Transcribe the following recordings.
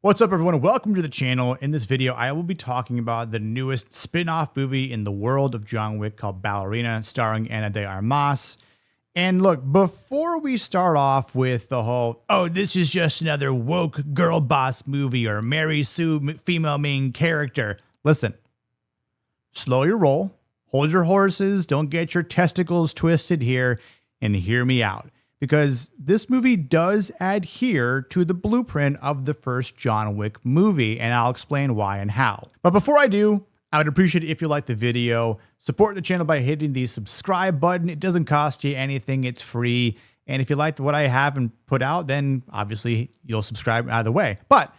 What's up, everyone? Welcome to the channel. In this video, I will be talking about the newest spin-off movie in the world of John Wick called Ballerina, starring Ana de Armas. And look, before we start off with the whole, oh, this is just another woke girl boss movie or Mary Sue female main character, listen, slow your roll, hold your horses, don't get your testicles twisted here, and hear me out. Because this movie does adhere to the blueprint of the first John Wick movie, and I'll explain why and how. But before I do, I would appreciate it if you like the video. Support the channel by hitting the subscribe button. It doesn't cost you anything, it's free. And if you liked what I have and put out, then obviously you'll subscribe either way. But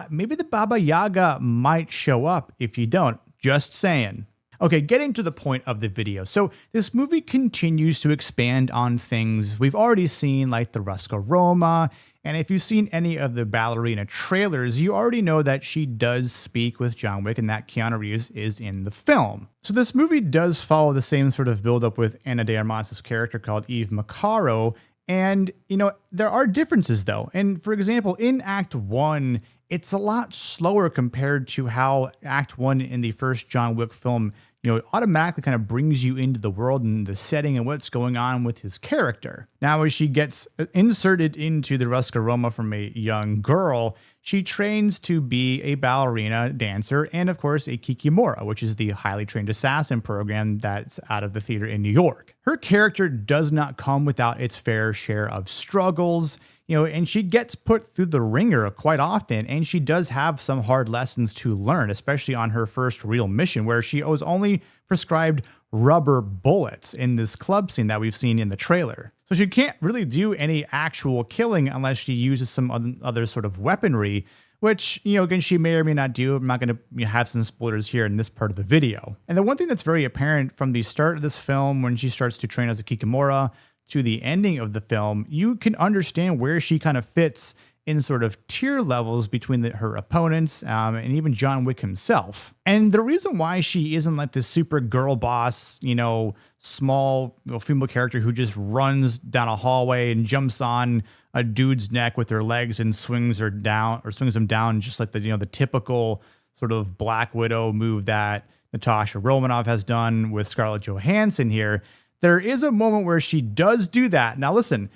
maybe the Baba Yaga might show up if you don't, just saying. Okay, getting to the point of the video. So this movie continues to expand on things we've already seen, like the Ruska Roma. And if you've seen any of the Ballerina trailers, you already know that she does speak with John Wick and that Keanu Reeves is in the film. So this movie does follow the same sort of build-up with Ana de Armas' character called Eve Macarro. And, you know, there are differences, though. And for example, in Act 1, it's a lot slower compared to how Act 1 in the first John Wick film, you know, automatically kind of brings you into the world and the setting and what's going on with his character. Now, as she gets inserted into the Ruska Roma from a young girl, she trains to be a ballerina dancer and, of course, a Kikimora, which is the highly trained assassin program that's out of the theater in New York. Her character does not come without its fair share of struggles, you know, and she gets put through the ringer quite often, and she does have some hard lessons to learn, especially on her first real mission, where she was only prescribed rubber bullets in this club scene that we've seen in the trailer. So she can't really do any actual killing unless she uses some other sort of weaponry, which, you know, again, she may or may not do. I'm not going to have some spoilers here in this part of the video. And the one thing that's very apparent from the start of this film, when she starts to train as a Kikimora, to the ending of the film, you can understand where she kind of fits in sort of tier levels between her opponents and even John Wick himself. And the reason why she isn't like this super girl boss, you know, small female character who just runs down a hallway and jumps on a dude's neck with her legs and swings him down just like the typical sort of Black Widow move that Natasha Romanoff has done with Scarlett Johansson here. There is a moment where she does do that. Now listen,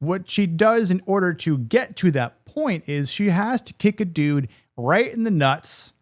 what she does in order to get to that point is she has to kick a dude right in the nuts,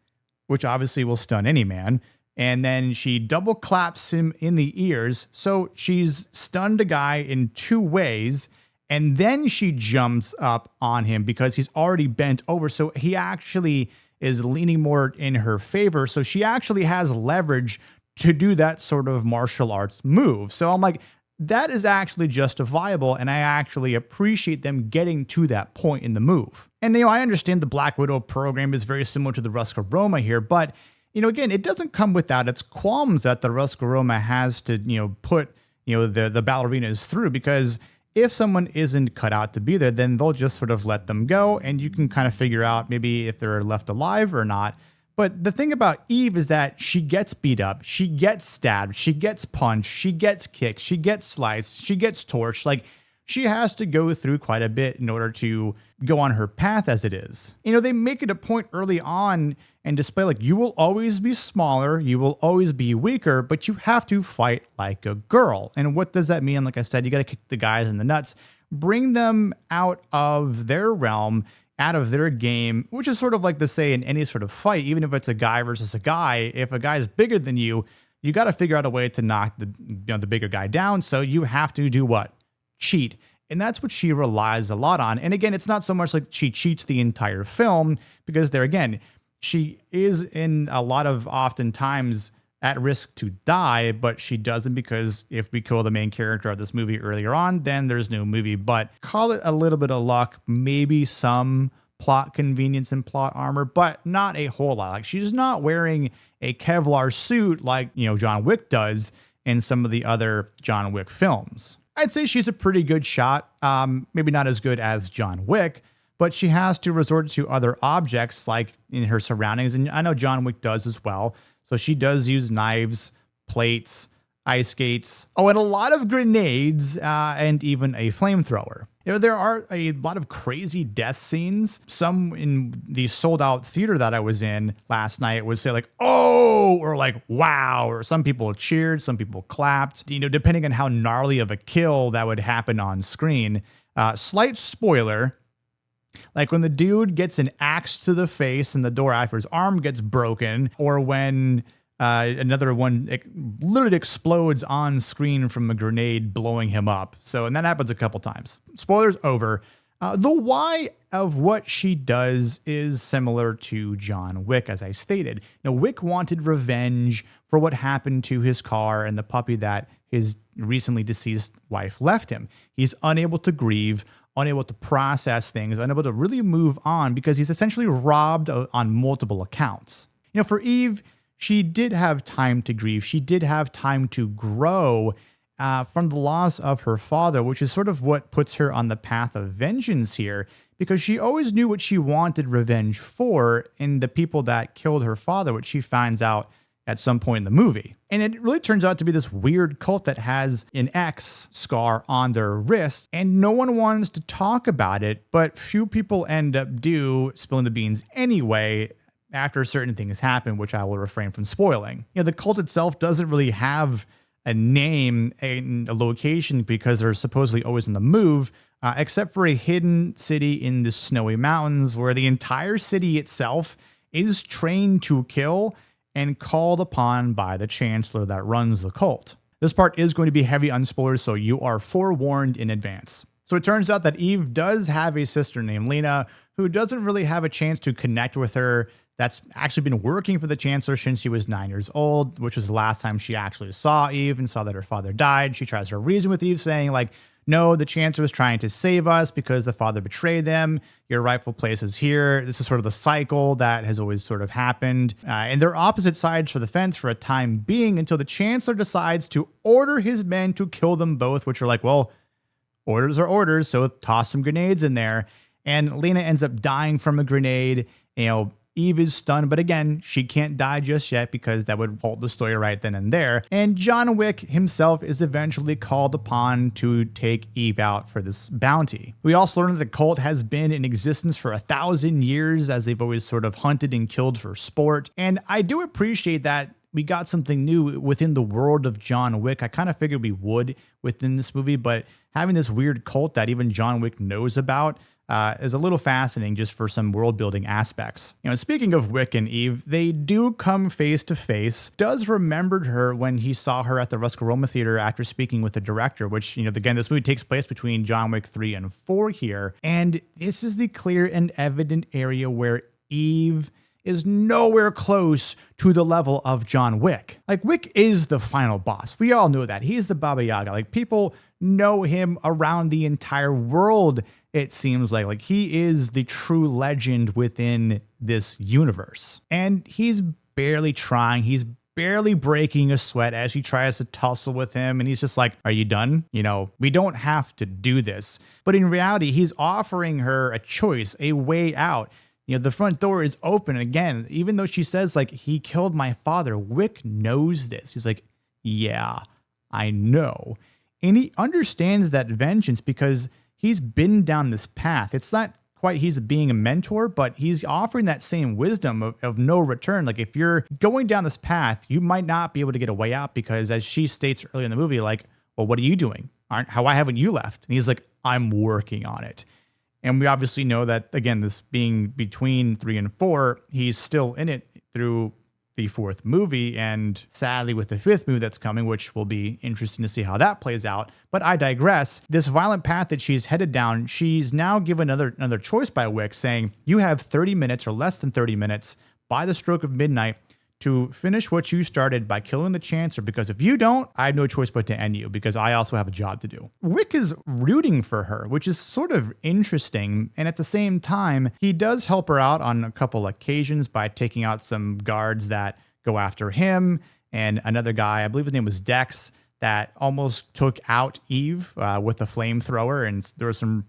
which obviously will stun any man. And then she double claps him in the ears. So she's stunned a guy in two ways. And then she jumps up on him because he's already bent over. So he actually is leaning more in her favor. So she actually has leverage to do that sort of martial arts move. So I'm like, that is actually justifiable, and I actually appreciate them getting to that point in the move. And, you know, I understand the Black Widow program is very similar to the Ruska Roma here, but, you know, again, it doesn't come without its qualms that the Ruska Roma has to, you know, put, you know, the ballerinas through, because if someone isn't cut out to be there, then they'll just sort of let them go, and you can kind of figure out maybe if they're left alive or not. But the thing about Eve is that she gets beat up, she gets stabbed, she gets punched, she gets kicked, she gets sliced, she gets torched. Like, she has to go through quite a bit in order to go on her path as it is. You know, they make it a point early on and display, like, you will always be smaller, you will always be weaker, but you have to fight like a girl. And what does that mean? Like I said, you got to kick the guys in the nuts, bring them out of their realm, out of their game, which is sort of like to say in any sort of fight, even if it's a guy versus a guy, if a guy is bigger than you, you got to figure out a way to knock the bigger guy down. So you have to do what? Cheat. And that's what she relies a lot on. And again, it's not so much like she cheats the entire film, because there again, she is in a lot of oftentimes at risk to die, but she doesn't, because if we kill the main character of this movie earlier on, then there's no movie. But call it a little bit of luck, maybe some plot convenience and plot armor, but not a whole lot. Like, she's not wearing a Kevlar suit like, you know, John Wick does in some of the other John Wick films. I'd say she's a pretty good shot, maybe not as good as John Wick, but she has to resort to other objects like in her surroundings. And I know John Wick does as well. So she does use knives, plates, ice skates, and a lot of grenades, and even a flamethrower. There are a lot of crazy death scenes. Some in the sold out theater that I was in last night would say like, oh, or like, wow, or some people cheered, some people clapped, depending on how gnarly of a kill that would happen on screen. Slight spoiler. Like when the dude gets an axe to the face and the door after his arm gets broken, or when another one literally explodes on screen from a grenade blowing him up. And that happens a couple times. Spoilers over. The why of what she does is similar to John Wick, as I stated. Wick wanted revenge for what happened to his car and the puppy that his recently deceased wife left him. He's unable to grieve, unable to process things, unable to really move on because he's essentially robbed on multiple accounts. For Eve, she did have time to grieve. She did have time to grow from the loss of her father, which is sort of what puts her on the path of vengeance here, because she always knew what she wanted revenge for in the people that killed her father, which she finds out at some point in the movie. And it really turns out to be this weird cult that has an X scar on their wrist, and no one wants to talk about it, but few people end up spilling the beans anyway after certain things happen, which I will refrain from spoiling. The cult itself doesn't really have a name and a location because they're supposedly always on the move, except for a hidden city in the snowy mountains where the entire city itself is trained to kill and called upon by the chancellor that runs the cult. This part is going to be heavy on spoilers, so you are forewarned in advance. So it turns out that Eve does have a sister named Lena who doesn't really have a chance to connect with her. That's actually been working for the chancellor since she was 9 years old, which was the last time she actually saw Eve and saw that her father died. She tries to reason with Eve, saying like, no, the chancellor was trying to save us because the father betrayed them. Your rightful place is here. This is sort of the cycle that has always sort of happened. And they're opposite sides for the fence for a time being until the chancellor decides to order his men to kill them both, which are like, well, orders are orders, so toss some grenades in there. And Lena ends up dying from a grenade. Eve is stunned, but again, she can't die just yet because that would halt the story right then and there. And John Wick himself is eventually called upon to take Eve out for this bounty. We also learned that the cult has been in existence for 1,000 years, as they've always sort of hunted and killed for sport. And I do appreciate that we got something new within the world of John Wick. I kind of figured we would within this movie, but having this weird cult that even John Wick knows about is a little fascinating just for some world building aspects. Speaking of Wick and Eve, they do come face to face. Does remembered her when he saw her at the Roscoroma Theater after speaking with the director, which, again, this movie takes place between John Wick 3 and 4 here. And this is the clear and evident area where Eve is nowhere close to the level of John Wick. Like, Wick is the final boss. We all know that. He's the Baba Yaga. Like, people know him around the entire world, it seems like. Like, he is the true legend within this universe. And he's barely trying. He's barely breaking a sweat as she tries to tussle with him. And he's just like, are you done? We don't have to do this. But in reality, he's offering her a choice, a way out. The front door is open. And again, even though she says, like, he killed my father, Wick knows this. He's like, yeah, I know. And he understands that vengeance because he's been down this path. It's not quite he's being a mentor, but he's offering that same wisdom of no return. Like, if you're going down this path, you might not be able to get a way out because, as she states earlier in the movie, like, well, what are you doing? Why haven't you left? And he's like, I'm working on it. And we obviously know that, again, this being between 3 and 4, he's still in it through the 4th movie, and sadly with the 5th movie that's coming, which will be interesting to see how that plays out. But I digress. This violent path that she's headed down, she's now given another choice by Wick, saying, you have 30 minutes or less than 30 minutes by the stroke of midnight to finish what you started by killing the Chancellor, because if you don't, I have no choice but to end you, because I also have a job to do. Wick is rooting for her, which is sort of interesting, and at the same time, he does help her out on a couple occasions by taking out some guards that go after him, and another guy, I believe his name was Dex, that almost took out Eve with a flamethrower. And there was some,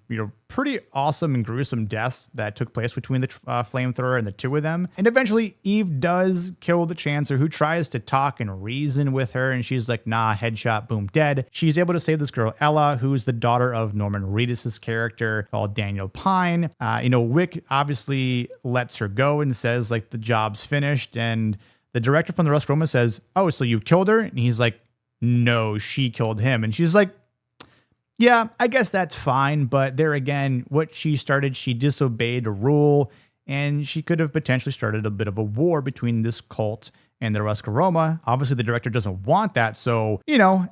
pretty awesome and gruesome deaths that took place between the flamethrower and the two of them. And eventually Eve does kill the Chancellor, who tries to talk and reason with her. And she's like, nah, headshot, boom, dead. She's able to save this girl, Ella, who's the daughter of Norman Reedus' character called Daniel Pine. Wick obviously lets her go and says like the job's finished. And the director from the Rusk Roma says, oh, so you killed her? And he's like, no, she killed him. And she's like, yeah, I guess that's fine. But there again, what she started, she disobeyed a rule, and she could have potentially started a bit of a war between this cult and the Rusk Roma. Obviously, the director doesn't want that. So,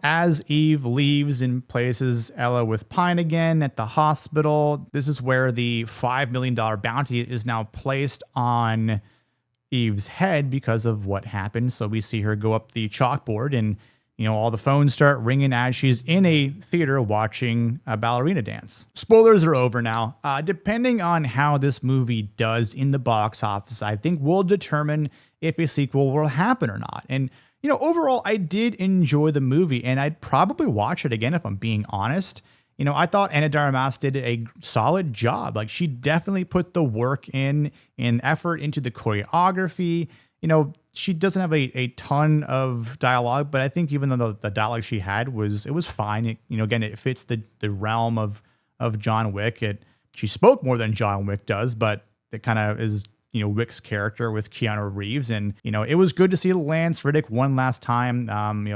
as Eve leaves and places Ella with Pine again at the hospital, this is where the $5 million bounty is now placed on Eve's head because of what happened. So we see her go up the chalkboard and all the phones start ringing as she's in a theater watching a ballerina dance. Spoilers are over now. Depending on how this movie does in the box office, I think will determine if a sequel will happen or not. And, overall, I did enjoy the movie, and I'd probably watch it again if I'm being honest. I thought Ana de Armas did a solid job. Like, she definitely put the work in effort into the choreography. She doesn't have a ton of dialogue, but I think even though the dialogue she had was fine. Again, it fits the realm of John Wick. She spoke more than John Wick does, but it kind of is Wick's character with Keanu Reeves. And, it was good to see Lance Reddick one last time,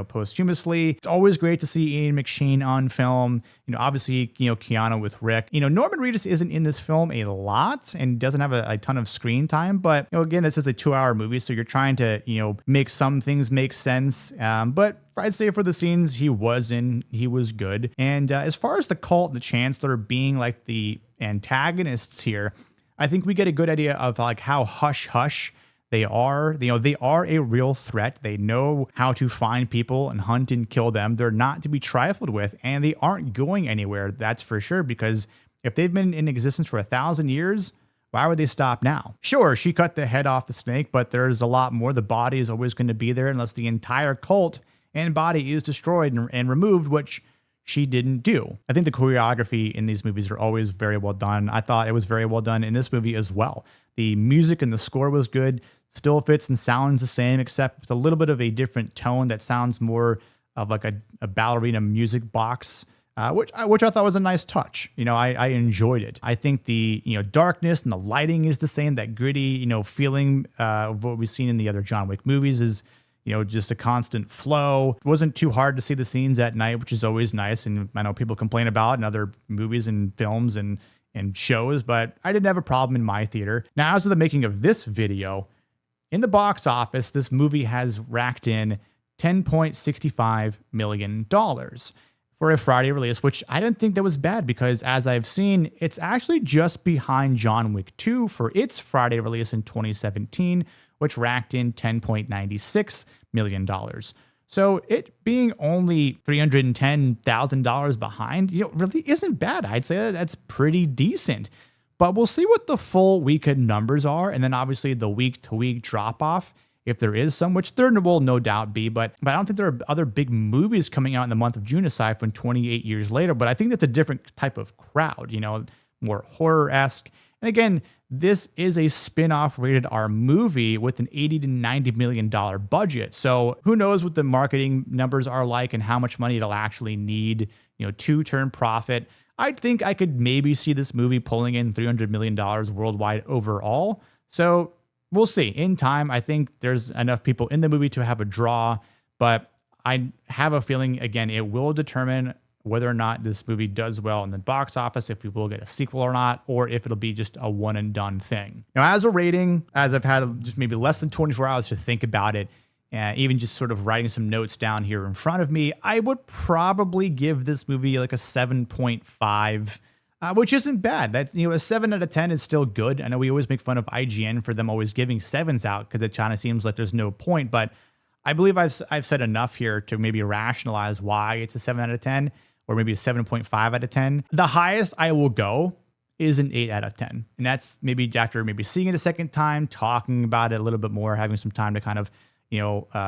posthumously. It's always great to see Ian McShane on film. Obviously, Keanu with Rick. Norman Reedus isn't in this film a lot and doesn't have a ton of screen time. But, again, this is a 2-hour movie, so you're trying to, make some things make sense. But I'd say for the scenes he was in, he was good. And as far as the cult, the Chancellor being like the antagonists here, I think we get a good idea of like how hush-hush they are. They are a real threat. They know how to find people and hunt and kill them. They're not to be trifled with, and they aren't going anywhere, that's for sure, because if they've been in existence for 1,000 years, why would they stop now? Sure, she cut the head off the snake, but there's a lot more. The body is always going to be there unless the entire cult and body is destroyed and removed, which she didn't do. I think the choreography in these movies are always very well done. I thought it was very well done in this movie as well. The music and the score was good, still fits and sounds the same, except with a little bit of a different tone that sounds more of like a ballerina music box, which I thought was a nice touch. I enjoyed it. I think the darkness and the lighting is the same. That gritty feeling of what we've seen in the other John Wick movies is just a constant flow. It wasn't too hard to see the scenes at night, which is always nice. And I know people complain about it in other movies and films and shows, but I didn't have a problem in my theater. Now, as of the making of this video, in the box office, this movie has racked in $10.65 million for a Friday release, which I didn't think that was bad because, as I've seen, it's actually just behind John Wick 2 for its Friday release in 2017, which racked in $10.96 million. So it being only $310,000 behind, really isn't bad. I'd say that's pretty decent. But we'll see what the full weekend numbers are, and then obviously the week-to-week drop-off, if there is some, which there will no doubt be. But I don't think there are other big movies coming out in the month of June aside from 28 years later. But I think that's a different type of crowd, more horror-esque. And again, this is a spin-off rated R movie with an $80 to $90 million budget. So who knows what the marketing numbers are like and how much money it'll actually need, to turn profit. I think I could maybe see this movie pulling in $300 million worldwide overall. So we'll see. In time, I think there's enough people in the movie to have a draw, but I have a feeling, again, it will determine whether or not this movie does well in the box office, if we will get a sequel or not, or if it'll be just a one and done thing. Now, as a rating, as I've had just maybe less than 24 hours to think about it, even just sort of writing some notes down here in front of me, I would probably give this movie like a 7.5, which isn't bad. That's, a 7 out of 10 is still good. I know we always make fun of IGN for them always giving 7s out because it kind of seems like there's no point, but I believe I've said enough here to maybe rationalize why it's a 7 out of 10. Or maybe a 7.5 out of 10. The highest I will go is an 8 out of 10. And that's maybe after seeing it a second time, talking about it a little bit more, having some time to kind of,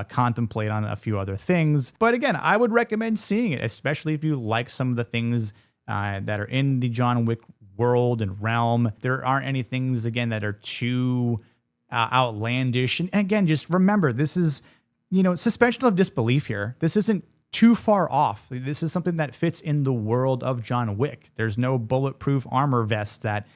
contemplate on a few other things. But again, I would recommend seeing it, especially if you like some of the things that are in the John Wick world and realm. There aren't any things, again, that are too outlandish. And again, just remember, this is, suspension of disbelief here. This isn't too far off. This is something that fits in the world of John Wick. There's no bulletproof armor vests that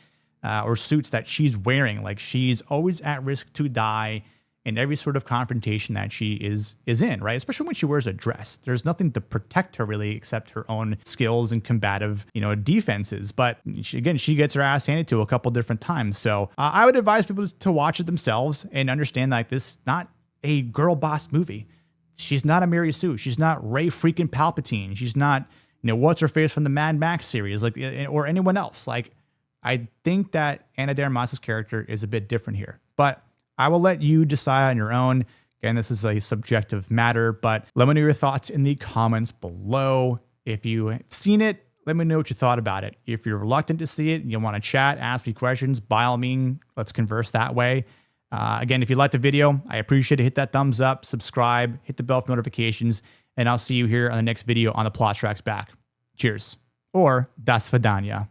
or suits that she's wearing. Like, she's always at risk to die in every sort of confrontation that she is in, right? Especially when she wears a dress. There's nothing to protect her really except her own skills and combative, defenses. But she gets her ass handed to a couple different times. So I would advise people to watch it themselves and understand like this is not a girl boss movie. She's not a Mary Sue. She's not Ray freaking Palpatine. She's not, what's her face from the Mad Max series, like, or anyone else. Like, I think that Ana de Armas' character is a bit different here, but I will let you decide on your own. Again, this is a subjective matter, but let me know your thoughts in the comments below. If you've seen it, let me know what you thought about it. If you're reluctant to see it, you want to chat, ask me questions, by all means, let's converse that way. Again, if you liked the video, I appreciate it. Hit that thumbs up, subscribe, hit the bell for notifications, and I'll see you here on the next video on the Plot Tracks Back. Cheers. Or das Vidania.